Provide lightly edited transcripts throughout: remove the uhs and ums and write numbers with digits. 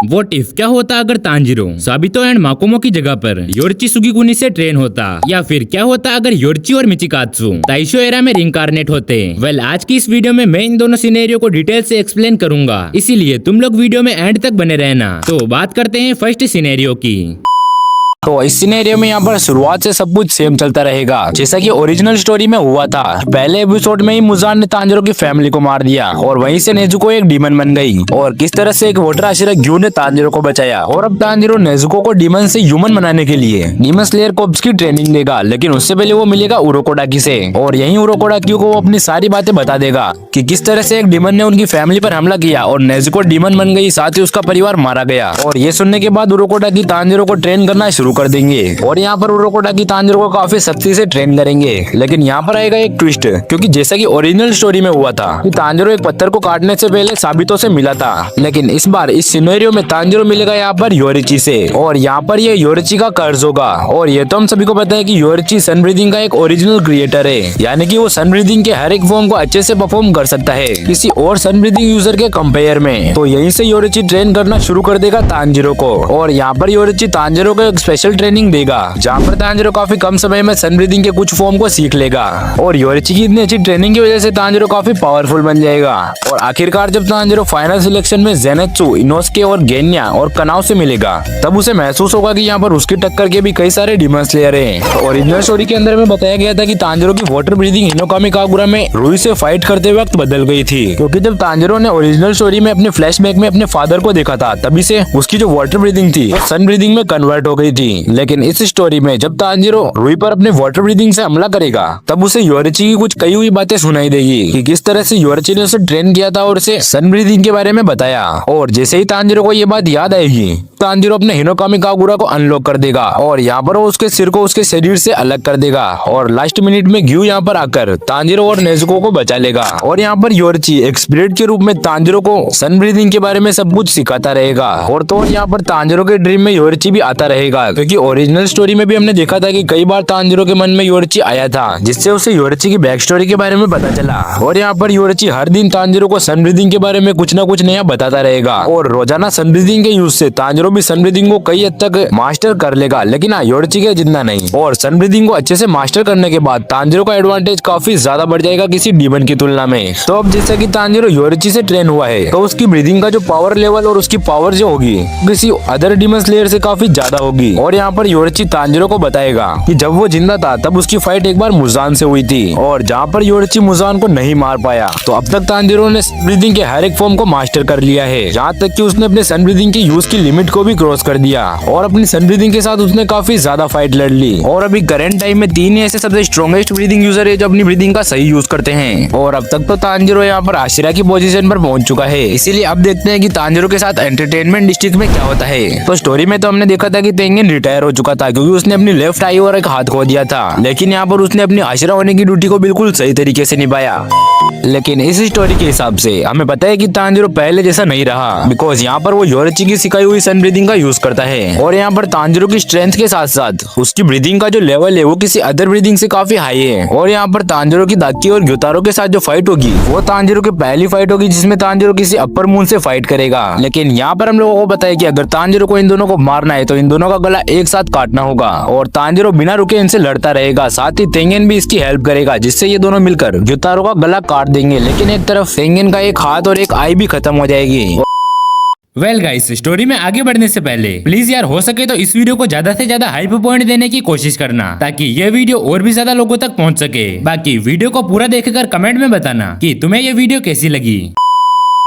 What if क्या होता अगर तांजिरो साबितो एंड माकोमो की जगह पर योर्ची सुगिकुनी से ट्रेन होता, या फिर क्या होता अगर योर्ची और मिचिकात्सु ताइशो एरा में रिंकारनेट होते। वेल आज की इस वीडियो में मैं इन दोनों सिनेरियो को डिटेल से एक्सप्लेन करूंगा, इसीलिए तुम लोग वीडियो में एंड तक बने रहना। तो बात करते हैं फर्स्ट सिनेरियो की। तो इस सिनेरियो में यहाँ पर शुरुआत से सब कुछ सेम चलता रहेगा जैसा कि ओरिजिनल स्टोरी में हुआ था। पहले एपिसोड में ही मुजान ने तांजिरो की फैमिली को मार दिया और वहीं से नेजुको एक डीमन बन गई, और किस तरह से एक वाटर आशिरा ग्यू ने तांजिरो को बचाया। और अब तांजिरो नेजुको को डीमन से ह्यूमन बनाने के लिए डीमन स्लेयर कोर्प्स की ट्रेनिंग देगा, लेकिन उससे पहले वो मिलेगा उरोकोडाकी से, और यही उरोकोडाकी को वो अपनी सारी बातें बता देगा कि किस तरह से एक डीमन ने उनकी फैमिली पर हमला किया और नेजुको डीमन बन गई, साथ ही उसका परिवार मारा गया। और ये सुनने के बाद उरोकोडाकी तांजिरो को ट्रेन करना शुरू कर देंगे, और यहाँ पर उरोकोडाकी तांजिरो को काफी सख्ती से ट्रेन करेंगे। लेकिन यहाँ पर आएगा एक ट्विस्ट, क्योंकि जैसा कि ओरिजिनल स्टोरी में हुआ था कि तांजिरो एक पत्थर को काटने से पहले साबितो से मिला था, लेकिन इस बार इस सिनेरियो में तांजिरो मिलेगा यहाँ पर योरिची से, और यहाँ पर ये योरिची का कर्ज होगा। और ये तो हम सभी को पता है कि योरिची सन ब्रीदिंग का एक ओरिजिनल क्रिएटर है, यानी कि वो सन ब्रीदिंग के हर एक फॉर्म को अच्छे से परफॉर्म कर सकता है किसी और सन ब्रीदिंग यूजर के कंपेयर में। तो यहीं से योरिची ट्रेन करना शुरू कर देगा तांजिरो को, और यहाँ पर योरिची तांजिरो को एक स्पेशल ट्रेनिंग देगा जहाँ पर तांजिरो काफी कम समय में सन ब्रीदिंग के कुछ फॉर्म को सीख लेगा। और योरिची की इतनी अच्छी ट्रेनिंग की वजह से तांजिरो काफी पावरफुल बन जाएगा। और आखिरकार जब तांजिरो फाइनल सिलेक्शन में जेनेत्सु, इनोस्के और गेन्या और कनाव से मिलेगा, तब उसे महसूस होगा कि यहाँ पर उसकी टक्कर के भी कई सारे डीमन स्लेयर हैं। ओरिजिनल स्टोरी के अंदर में बताया गया था कि तांजिरो की वाटर ब्रीदिंग हिनोकामी कागुरा में रुई से फाइट करते वक्त बदल गई थी, क्योंकि जब तांजिरो ने ओरिजिनल स्टोरी में अपने फ्लैशबैक में अपने फादर को देखा था, तभी से उसकी जो वाटर ब्रीदिंग थी वो सन ब्रीदिंग में कन्वर्ट हो गई थी। लेकिन इस स्टोरी में जब तांजिरो रुई पर अपने वाटर ब्रीदिंग से हमला करेगा, तब उसे योरिची की कुछ कही हुई बातें सुनाई देगी कि किस तरह से योरिची ने उसे ट्रेन किया था और उसे सन ब्रीदिंग के बारे में बताया। और जैसे ही तांजिरो को ये बात याद आएगी, तांजिरो अपने हिनोकामी कागुरा को अनलॉक कर देगा, और यहाँ पर वो उसके सिर को उसके शरीर से अलग कर देगा, और लास्ट मिनट में ग्यू यहाँ पर आकर तांजिरो और नेजुको को बचा लेगा। और यहाँ पर योरिची एक स्पिरिट के रूप में तांजिरो को सन ब्रीदिंग के बारे में सब कुछ सिखाता रहेगा। और तो यहाँ पर तांजिरो के ड्रीम में योरिची भी आता रहेगा, क्योंकि ओरिजिनल स्टोरी में भी हमने देखा था कि कई बार तांजिरो के मन में योरिची आया था, जिससे उसे योरिची की बैक स्टोरी के बारे में पता चला। और यहाँ पर योरिची हर दिन तांजिरो को सन ब्रीदिंग के बारे में कुछ ना कुछ नया बताता रहेगा, और रोजाना सन ब्रीदिंग के यूज से तांजिरो भी सन ब्रीदिंग को कई हद तक मास्टर कर लेगा, लेकिन हाँ योरिची के जितना नहीं। और सन ब्रीदिंग को अच्छे से मास्टर करने के बाद तांजिरो का एडवांटेज काफी ज्यादा बढ़ जाएगा किसी डीमन की तुलना में। तो अब जैसा कि तांजिरो योरिची से ट्रेन हुआ है, तो उसकी ब्रीदिंग का जो पावर लेवल और उसकी पावर जो होगी किसी अदर डीमन स्लेयर से काफी ज्यादा होगी। और यहाँ पर योरिची तांजिरो को बताएगा कि जब वो जिंदा था तब उसकी फाइट एक बार मुजान से हुई थी, और जहाँ पर योरिची मुजान को नहीं मार पाया, तो अब तक तांजिरो ने ब्रीदिंग के हर एक फॉर्म को मास्टर कर लिया है, जहाँ तक कि उसने अपने सन ब्रीदिंग की यूज की लिमिट को भी क्रॉस कर दिया, और अपनी सन ब्रीदिंग के साथ उसने काफी ज्यादा फाइट लड़ ली। और अभी करंट टाइम में 3 ऐसे सबसे स्ट्रॉन्गेस्ट ब्रीदिंग यूजर है जो अपनी ब्रीदिंग का सही यूज करते हैं। और अब तक तो तांजिरो यहाँ पर आशिरा की पोजीशन पर पहुंच चुका है, इसीलिए अब देखते हैं कि तांजिरो के साथ एंटरटेनमेंट डिस्ट्रिक्ट में क्या होता है। तो स्टोरी में तो हमने देखा था कि तेंगेन रिटायर हो चुका था, क्योंकि उसने अपनी लेफ्ट आई और एक हाथ खो दिया था, लेकिन यहाँ पर उसने अपनी आशिरा होने की ड्यूटी को बिल्कुल सही तरीके से निभाया। लेकिन इस स्टोरी के हिसाब से हमें पता है कि तांजिरो पहले जैसा नहीं रहा, बिकॉज यहाँ पर वो योरिची की सिखाई हुई सन ब्रीदिंग का यूज करता है। और यहाँ पर तांजिरो की स्ट्रेंथ के साथ साथ उसकी ब्रीदिंग का जो लेवल है वो किसी अदर ब्रीदिंग से काफी हाई है। और यहाँ पर तांजिरो की दाकी और ग्योतारो के साथ जो फाइट होगी वो तांजिरो की पहली फाइट होगी जिसमें तांजिरो किसी अपर मून से फाइट करेगा। लेकिन यहाँ पर हम लोगों को पता है कि अगर तांजिरो को इन दोनों को मारना है तो इन दोनों का गला एक साथ काटना होगा, और तांजिरो बिना रुके इनसे लड़ता रहेगा, साथ ही तेंगेन भी इसकी हेल्प करेगा, जिससे ये दोनों मिलकर ग्योतारो का गला काट देंगे। लेकिन एक तरफ तेंगेन का एक हाथ और एक आई भी खत्म हो जाएगी। वेल गाइस, स्टोरी में आगे बढ़ने से पहले प्लीज यार हो सके तो इस वीडियो को ज्यादा से ज्यादा हाइप पॉइंट देने की कोशिश करना, ताकि ये वीडियो और भी ज्यादा लोगों तक पहुंच सके। बाकी वीडियो को पूरा देखकर कमेंट में बताना कि तुम्हें ये वीडियो कैसी लगी।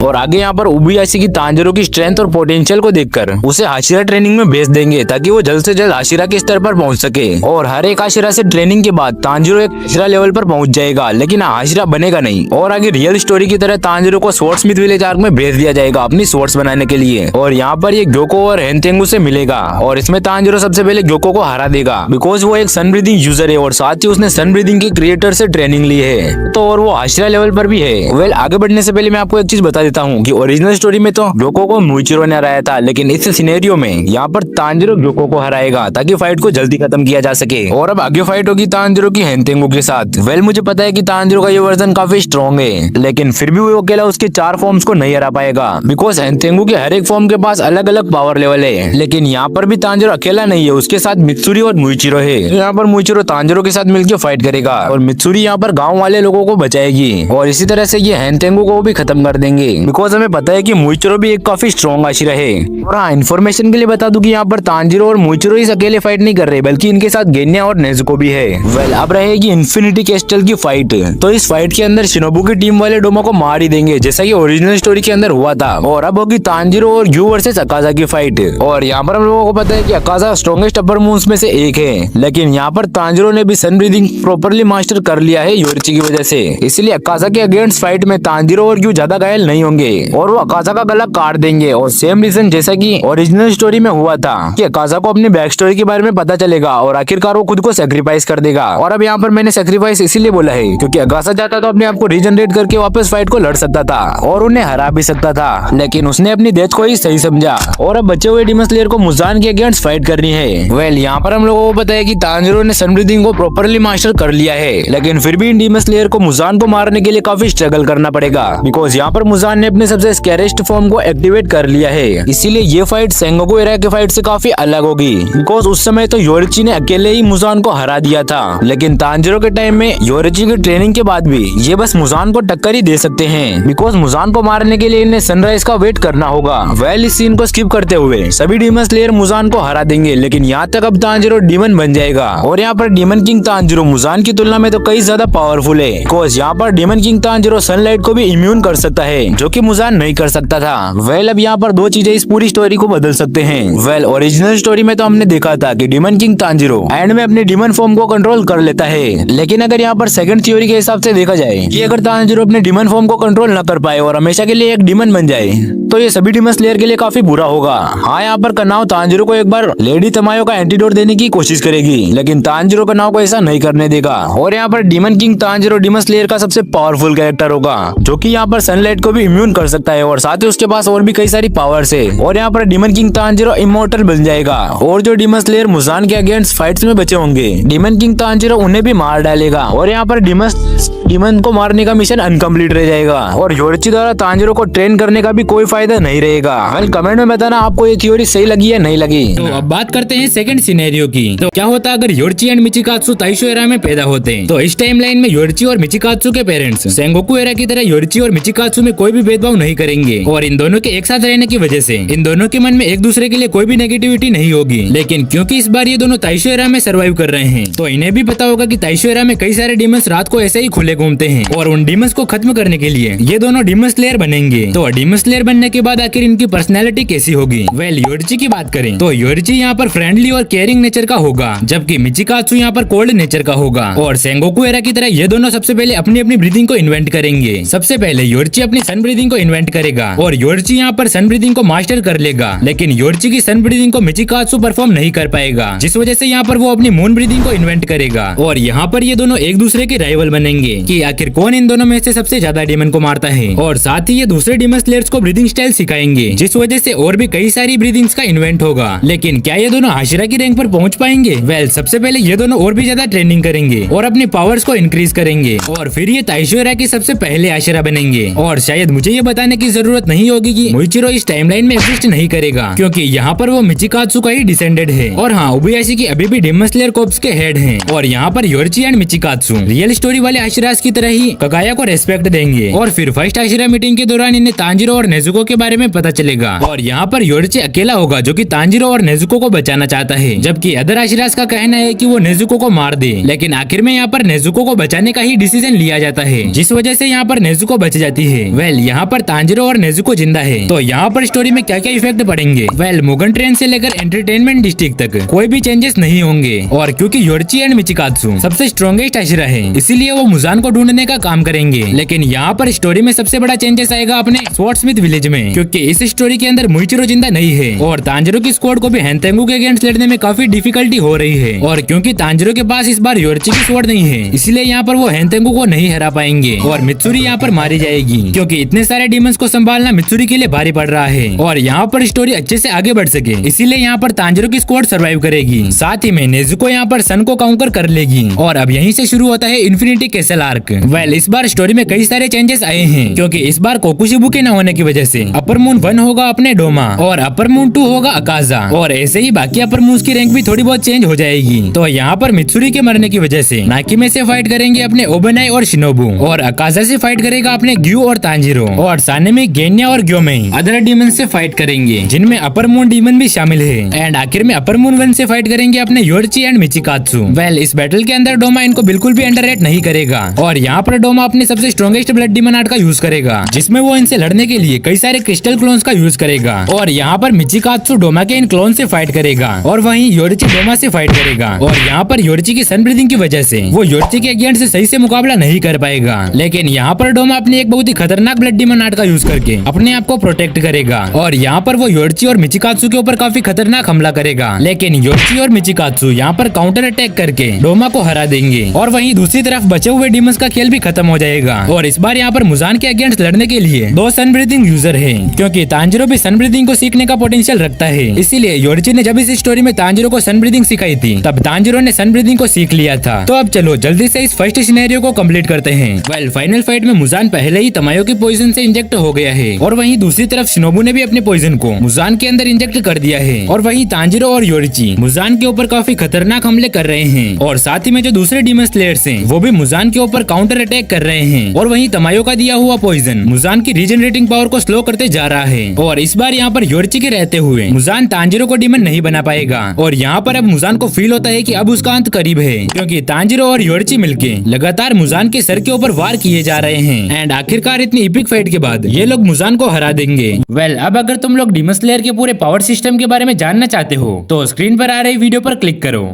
और आगे यहाँ पर उबुयाशी की तांजिरो की स्ट्रेंथ और पोटेंशियल को देखकर उसे हाशिरा ट्रेनिंग में भेज देंगे, ताकि वो जल्द से जल्द हाशिरा के स्तर पर पहुंच सके। और हर एक हाशिरा से ट्रेनिंग के बाद तांजिरो एक हाशिरा लेवल पर पहुंच जाएगा, लेकिन हाशिरा बनेगा नहीं। और आगे रियल स्टोरी की तरह तांजिरो को स्वॉर्डस्मिथ विलेज आर्क में भेज दिया जाएगा अपनी स्वॉर्ड्स बनाने के लिए। और यहाँ पर ये ग्योको और हेनतेंगु से मिलेगा, और इसमें तांजिरो सबसे पहले ग्योको को हरा देगा, बिकॉज वो एक सन ब्रीदिंग यूजर है, और साथ ही उसने सन ब्रीदिंग के क्रिएटर से ट्रेनिंग ली है, तो और वो हाशिरा लेवल पर भी है। वेल आगे बढ़ने से पहले मैं आपको एक चीज बता देता हूँ कि ओरिजिनल स्टोरी में तो ग्योको को मुइचिरो ने हराया था, लेकिन इस सिनेरियो में यहाँ पर तांजिरो ग्योको को हराएगा ताकि फाइट को जल्दी खत्म किया जा सके। और अब आगे फाइट होगी तांजिरो की हेनतेंगू के साथ। वेल मुझे पता है कि तांजिरो का ये वर्जन काफी स्ट्रॉन्ग है, लेकिन फिर भी वो अकेला उसके 4 फॉर्म्स को नहीं हरा पाएगा, बिकॉज हेनतेंगू के हर एक फॉर्म के पास अलग अलग पावर लेवल है। लेकिन यहाँ पर भी तांजिरो अकेला नहीं है, उसके साथ मित्सुरी और मुइचिरो है। यहाँ पर मुइचिरो तांजिरो के साथ मिलकर फाइट करेगा और मित्सुरी यहाँ पर गाँव वाले लोगों को बचाएगी और इसी तरह से ये हेनतेंगू को भी खत्म कर देंगे, बिकॉज हमें पता है कि मुइचिरो भी एक काफी स्ट्रॉन्ग आशिरा है। और हाँ, इन्फॉर्मेशन के लिए बता दूं कि यहाँ पर तांजिरो और मुइचिरो इस अकेले फाइट नहीं कर रहे, बल्कि इनके साथ गेन्या और नेजुको भी है। वेल अब रहेगी इन्फिनिटी कैस्टल की फाइट। तो इस फाइट के अंदर शिनोबु की टीम वाले डोमा को मार ही देंगे, जैसा कि ओरिजिनल स्टोरी के अंदर हुआ था। और अब होगी तांजिरो और यू वर्सेस अकाजा की फाइट। और यहाँ पर हम लोगों को पता है कि अकाजा स्ट्रॉन्गेस्ट अपर मूव्स में से एक है, लेकिन यहाँ पर तांजिरो ने भी सन ब्रीदिंग प्रॉपर्ली मास्टर कर लिया है योरिची की वजह से। इसलिए अकाजा के अगेंस्ट फाइट में तांजिरो और यू ज्यादा घायल नहीं होंगे और वो अकाजा का गला काट देंगे। और सेम रीजन जैसा कि ओरिजिनल स्टोरी में हुआ था कि अकाजा को अपनी बैक स्टोरी के बारे में पता चलेगा और आखिरकार वो खुद को सेक्रीफाइस कर देगा। और अब यहाँ पर मैंने सेक्रीफाइस इसीलिए बोला है क्योंकि अकाजा चाहता तो अपने आप को रीजनरेट करके वापस फाइट को लड़ सकता था और उन्हें हरा भी सकता था, लेकिन उसने अपनी डेथ को ही सही समझा और अब बचे हुए डीमन स्लेयर को मुजान के अगेंस्ट फाइट करनी है। वेल यहाँ पर हम लोगों को पता है कि तांजिरो ने सन ब्रीदिंग को प्रॉपर्ली मास्टर कर लिया है, लेकिन फिर भी इन डीमन स्लेयर को मुजान को मारने के लिए काफी स्ट्रगल करना पड़ेगा, बिकॉज यहाँ पर मुजान ने अपने सबसे स्कैरेस्ट फॉर्म को एक्टिवेट कर लिया है। इसीलिए ये फाइट सेंगोकू एरा के फाइट से काफी अलग होगी, बिकॉज उस समय तो योरिची ने अकेले ही मुजान को हरा दिया था, लेकिन तांजिरो के टाइम में योरिची की ट्रेनिंग के बाद भी ये बस मुजान को टक्कर ही दे सकते हैं, बिकॉज मुजान को मारने के लिए इन्हें सनराइज का वेट करना होगा। वेल इस सीन को स्किप करते हुए सभी डीमन स्लेयर मुजान को हरा देंगे, लेकिन यहाँ तक अब तांजिरो डीमन बन जाएगा और यहाँ पर डीमन किंग तांजिरो मुजान की तुलना में तो कई ज्यादा पावरफुल है, बिकॉज यहाँ पर डीमन किंग तांजिरो सनलाइट को भी इम्यून कर सकता है, जो कि मुजान नहीं कर सकता था। वेल अब यहाँ पर दो चीजें इस पूरी स्टोरी को बदल सकते हैं। वेल ओरिजिनल स्टोरी में तो हमने देखा था कि डीमन किंग तांजिरो एंड में अपने डीमन फॉर्म को कंट्रोल कर लेता है, लेकिन अगर यहाँ पर सेकंड थ्योरी के हिसाब से देखा जाए कि अगर तांजिरो अपने डीमन फॉर्म को कंट्रोल न कर पाए और हमेशा के लिए एक डीमन बन जाए तो ये सभी डीमन स्लेयर के लिए काफी बुरा होगा। हाँ यहाँ पर कनाव तांजिरो को एक बार लेडी तमायो का एंटीडोट देने की कोशिश करेगी, लेकिन तांजिरो कनाव को ऐसा नहीं करने देगा और यहाँ पर demon king Tanjiro demon slayer का सबसे पावरफुल कैरेक्टर होगा, जो कि यहाँ पर सनलाइट को भी इम्यून कर सकता है और साथ ही उसके पास और भी कई सारी पावर्स है। और यहाँ पर डीमन किंग तांजिरो इमोर्टल बन जाएगा और जो डीमन स्लेयर मुजान के अगेंस्ट फाइट्स में बचे होंगे डीमन किंग तांजिरो उन्हें भी मार डालेगा और यहाँ पर डीमन को मारने का मिशन अनकम्प्लीट रह जाएगा और योरिची द्वारा तांजिरो को ट्रेन करने का भी कोई फायदा नहीं रहेगा। कमेंट में बताना आपको ये थ्योरी सही लगी या नहीं लगी। तो अब बात करते हैं सेकंड सिनेरियो की। तो क्या होता अगर योरिची एंड मिचिकात्सु ताइशो एरा में पैदा होते? तो इस टाइमलाइन में योरिची और मिचिकात्सु के पेरेंट्स सेंगोकू एरा की तरह योरिची और मिचिकात्सु में कोई भी भेदभाव नहीं करेंगे और इन दोनों के एक साथ रहने की वजह से इन दोनों के मन में एक दूसरे के लिए कोई भी नेगेटिविटी नहीं होगी। लेकिन क्योंकि इस बार ये दोनों ताइशो एरा में सर्वाइव कर रहे हैं तो इन्हें भी पता होगा कि ताइशो एरा में कई सारे डीमंस रात को ऐसे ही खुले घूमते हैं और उन डीमंस को खत्म करने के लिए ये दोनों डीमन स्लेयर बनेंगे। तो डीमन स्लेयर बनने के बाद आखिर इनकी पर्सनैलिटी कैसी होगी? वेल योरिची की बात करें तो योरिची यहाँ पर फ्रेंडली और केयरिंग नेचर का होगा, जबकि मिचिकात्सु यहाँ पर कोल्ड नेचर का होगा। और सेंगोकू एरा की तरह ये दोनों सबसे पहले अपनी अपनी ब्रीदिंग को इन्वेंट करेंगे। सबसे पहले योरिची अपनी सन ब्रीदिंग को इन्वेंट करेगा और योरिची यहाँ पर सन ब्रीदिंग को मास्टर कर लेगा, लेकिन योरिची की सन ब्रीदिंग को मिचिकात्सु परफॉर्म नहीं कर पाएगा, जिस वजह से यहाँ पर वो अपनी मून ब्रीदिंग को इन्वेंट करेगा और यहाँ पर ये दोनों एक दूसरे के राइवल बनेंगे कि आखिर कौन इन दोनों में से सबसे ज्यादा डीमन को मारता है। और साथ ही ये दूसरे डीमन स्लेयर्स को ब्रीदिंग स्टाइल सिखाएंगे, जिस वजह से और भी कई सारी ब्रीदिंग्स का इन्वेंट होगा। लेकिन क्या ये दोनों हाशिरा की रैंक पर पहुंच पाएंगे? वेल सबसे पहले ये दोनों और भी ज्यादा ट्रेनिंग करेंगे और अपने पावर्स को इंक्रीज करेंगे और फिर ये ताइशो एरा के सबसे पहले हाशिरा बनेंगे। और शायद मुझे ये बताने की जरूरत नहीं होगी कि मुइचिरो इस टाइमलाइन में एग्जिस्ट नहीं करेगा, क्योंकि यहाँ पर वो मिचिकात्सु का ही डिसेंडेड है। और हाँ, उबयाशी की अभी भी डीमन स्लेयर कॉर्प्स के हेड हैं। और यहाँ पर योरिची एंड मिचिकात्सु रियल स्टोरी वाले हाशिरास की तरह ही कगाया को रेस्पेक्ट देंगे। और फिर फर्स्ट हाशिरा मीटिंग के दौरान इन्हें तांजिरो और नेजुको के बारे में पता चलेगा और यहाँ पर योरिची अकेला होगा जो कि तांजिरो और नेजुको को बचाना चाहता है, जबकि अदर हाशिरास का कहना है कि वो नेजुको को मार दे। लेकिन आखिर में यहाँ पर नेजुको को बचाने का ही डिसीजन लिया जाता है, जिस वजह से यहाँ पर नेजुको बच जाती है। वेल यहाँ पर तांजिरो और नेजुको जिंदा है। तो यहाँ पर स्टोरी में क्या क्या इफेक्ट पड़ेंगे? वेल मुगन ट्रेन से लेकर एंटरटेनमेंट डिस्ट्रिक्ट तक कोई भी चेंजेस नहीं होंगे और क्योंकि योरिची एंड मिचिकात्सु सबसे स्ट्रॉन्गेस्ट हाशिरा है, इसीलिए वो मुजान को ढूंढने का काम करेंगे। लेकिन यहाँ पर स्टोरी में सबसे बड़ा चेंजेस आएगा अपने स्वॉर्डस्मिथ विलेज में, क्योंकि इस स्टोरी के अंदर मुइचिरो जिंदा नहीं है और तांजिरो की स्क्वाड को भी हैंतेंगू के अगेंस्ट लड़ने में काफी डिफिकल्टी हो रही है। और क्योंकि तांजिरो के पास इस बार योर्ची की स्वॉर्ड नहीं है, इसलिए यहाँ पर वो हैंतेंगू को नहीं हरा पाएंगे और मित्सुरी यहाँ पर मारी जाएगी, क्योंकि इतने सारे डीमंस को संभालना मित्सुरी के लिए भारी पड़ रहा है। और यहाँ पर स्टोरी अच्छे से आगे बढ़ सके, इसीलिए यहाँ पर तांजिरो की स्क्वाड सर्वाइव करेगी। साथ ही में नेजुको यहाँ पर सन को काउंटर कर लेगी और अब यहीं से शुरू होता है इन्फिनिटी कैसल आर्क। वेल, इस बार स्टोरी में कई सारे चेंजेस आए हैं, क्योंकि इस बार कोकुशिबु के न होने की वजह से अपर मून 1 होगा अपने डोमा और अपर मून 2 होगा अकाजा, और ऐसे ही बाकी अपर मून की रैंक भी थोड़ी बहुत चेंज हो जाएगी। तो यहाँ पर मित्सुरी के मरने की वजह से नाकिमे से फाइट करेंगे अपने ओबेनाई और शिनोबु, और अकाजा से फाइट करेगा अपने ग्यू और तांजिरो, और साने में गेन्या और ग्योमेई अदर डीमन से फाइट करेंगे, जिनमें अपर मून डीमन भी शामिल है। एंड आखिर में अपर मून 1 से फाइट करेंगे अपने योर्ची एंड मिचिकात्सु। वेल, इस बैटल के अंदर डोमा इनको बिल्कुल भी अंडररेट नहीं करेगा और यहाँ पर डोमा अपने सबसे स्ट्रॉन्गेस्ट ब्लड डीमन आर्ट का यूज करेगा, जिसमें वो इनसे लड़ने के लिए कई सारे क्रिस्टल क्लोन्स का यूज करेगा। और यहाँ पर मिचिकात्सु डोमा के इन क्लोन से फाइट करेगा और वहीं योर्ची डोमा से फाइट करेगा। और यहाँ पर योर्ची की सन ब्रीदिंग की वजह से वो योर्ची के अगेंस्ट से सही से मुकाबला नहीं कर पाएगा। लेकिन यहाँ पर डोमा अपनी एक बहुत ही खतरनाक ब्लड डीमन आर्ट का यूज करके अपने आप को प्रोटेक्ट करेगा और यहाँ पर वो योर्ची और मिचिकात्सु के ऊपर काफी खतरनाक हमला करेगा। लेकिन योर्ची और मिचिकात्सु यहाँ पर काउंटर अटैक करके डोमा को हरा देंगे और वहीं दूसरी तरफ बचे हुए डीमंस का खेल भी खत्म हो जाएगा। और इस बार यहाँ पर मुजान के अगेंस्ट लड़ने के लिए 2 सन ब्रीदिंग यूजर है, क्योंकि तांजिरो भी सन ब्रीदिंग को सीखने का पोटेंशियल रखता है। इसीलिए योर्ची ने जब इस स्टोरी में तांजिरो को सन ब्रीदिंग सिखाई थी, तब तांजिरो ने सन ब्रीदिंग को सीख लिया था। तो अब चलो जल्दी से इस फर्स्ट सिनेरियो को कंप्लीट करते हैं। वेल, फाइनल फाइट में मुजान पहले ही तमायो की पॉइजन से इंजेक्ट हो गया है और वहीं दूसरी तरफ शिनोबु ने भी अपने पॉइजन को मुजान के अंदर इंजेक्ट कर दिया है। और वहीं तांजिरो और योर्ची मुजान के ऊपर काफी खतरनाक हमले कर रहे हैं और साथ ही में जो दूसरे डीमन स्लेयर्स हैं वो भी मुजान के ऊपर काउंटर अटैक कर रहे हैं। और वहीं तमायो का दिया हुआ पॉइजन मुजान की रीजनरेटिंग पावर को स्लो करते जा रहा है। और इस बार यहाँ पर योर्ची के रहते हुए मुजान तांजिरो को डीमन नहीं बना पाएगा और यहाँ पर अब मुजान को फील होता है कि अब उसका अंत करीब है, क्योंकि तांजिरो और योर्ची मिलके लगातार मुजान के सर के ऊपर वार किए जा रहे हैं। एंड आखिरकार इतनी इपिक फाइट के बाद ये लोग मुजान को हरा देंगे। वेल, अब अगर तुम लोग डीमन स्लेयर के पूरे पावर सिस्टम के बारे में जानना चाहते हो तो स्क्रीन पर आ रही वीडियो पर क्लिक करो।